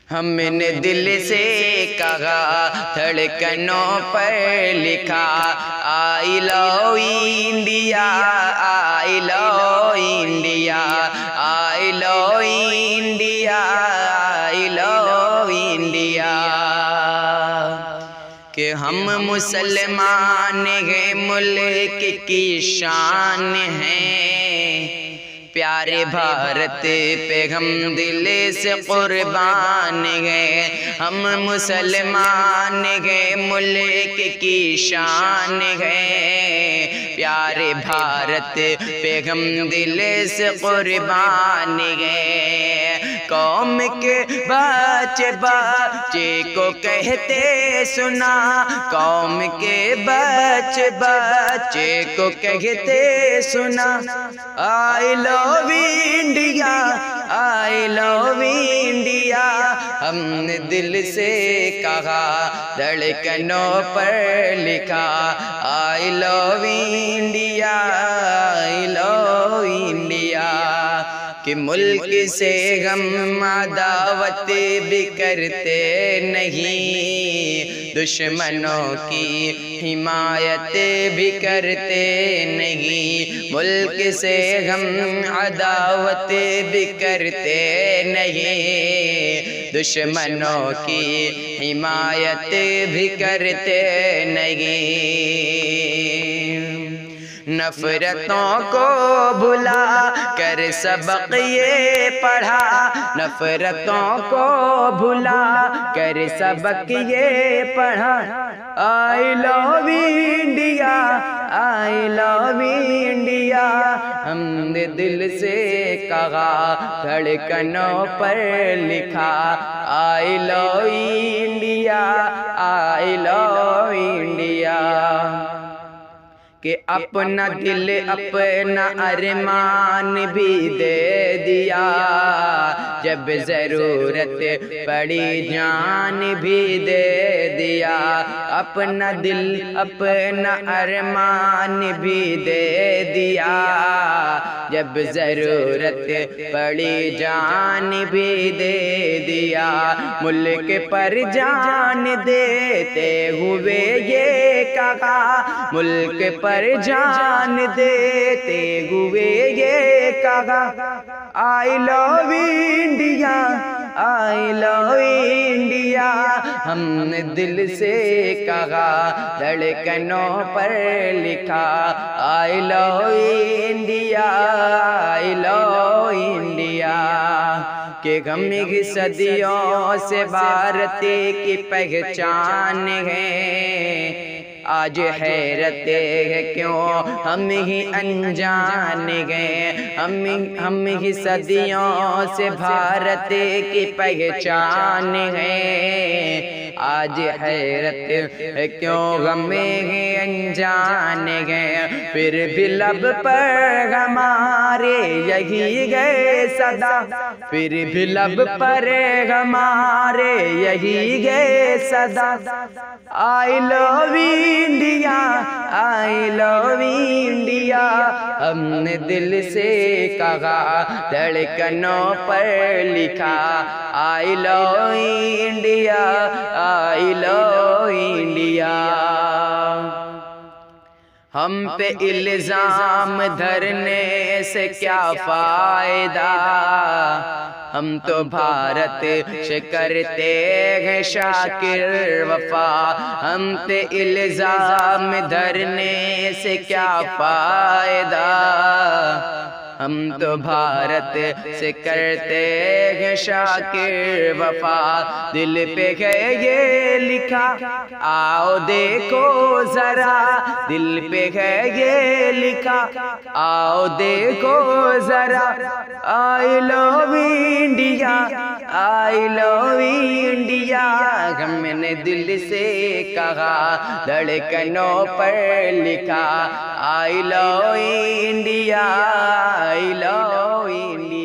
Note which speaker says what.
Speaker 1: ہم نے دل سے کہا دھڑکنوں پر لکھا I love India I love India I love India I love India کہ ہم مسلمان ہیں ملک کی شان ہیں پیارے بھارت پہ ہم دل سے قربان ہیں ہم مسلمان ہیں ملک کی شان ہیں پیارے بھارت پہ ہم دل سے قربان ہیں قوم کے بچے بچے کو کہتے سنا قوم کے بچے بچے کو کہتے سنا آئی love India I love India ہم نے دل سے کہا دھڑکنوں پر لکھا I love India I love India کہ ملک سے ہم عداوت بھی کرتے نہیں دشمنوں کی حمایت بھی کرتے نہیں ملک سے ہم عداوت بھی کرتے نہیں دشمنوں کی حمایت بھی کرتے نہیں نفرتوں کو بھلا کر سبق یہ پڑھا نفرتوں کو بھلا کر سبق یہ پڑھا آئی love India I love India ہم نے دل سے کہا دھڑکنوں پر لکھا I love India I love India کہ اپنا دل اپنا ارمان بھی دے دیا جب ضرورت پڑی جان بھی دے دیا اپنا دل اپنا ارمان بھی دے دیا جب ضرورت پڑی جان بھی دے دیا ملک پر جان دیتے ہوئے یہ کہا ملک پر جان دیتے ہوئے یہ کہا آئی love India I love India ہم نے دل سے کہا دھڑکنوں پر لکھا I love India I love India کہ ہم ہی صدیوں سے بھارت کی پہچان ہے آج حیرت ہے کیوں ہم ہی انجان گئے ہم ہی صدیوں سے بھارت کی پہچان ہے آج حیرت ہے کیوں ہم ہی انجان گئے پھر بھی لب پر ہمارے یہی گئے صدا پھر بھی لب پر ہمارے یہی گئے صدا آئی love India I love India ہم نے دل سے کہا دھڑکنوں پر لکھا I love India I love India ہم پہ الزام دھرنے سے کیا فائدہ ہم تو بھارت سے کرتے ہیں شاکر وفا ہم پہ الزام دھرنے سے کیا فائدہ ہم تو بھارت سے کرتے ہیں شاکر وفا دل پہ ہے یہ لکھا آؤ دیکھو ذرا دل پہ ہے یہ لکھا آؤ دیکھو ذرا آئی love India I love India ہم نے دل سے کہا دھڑکنوں پر لکھا I love India I love India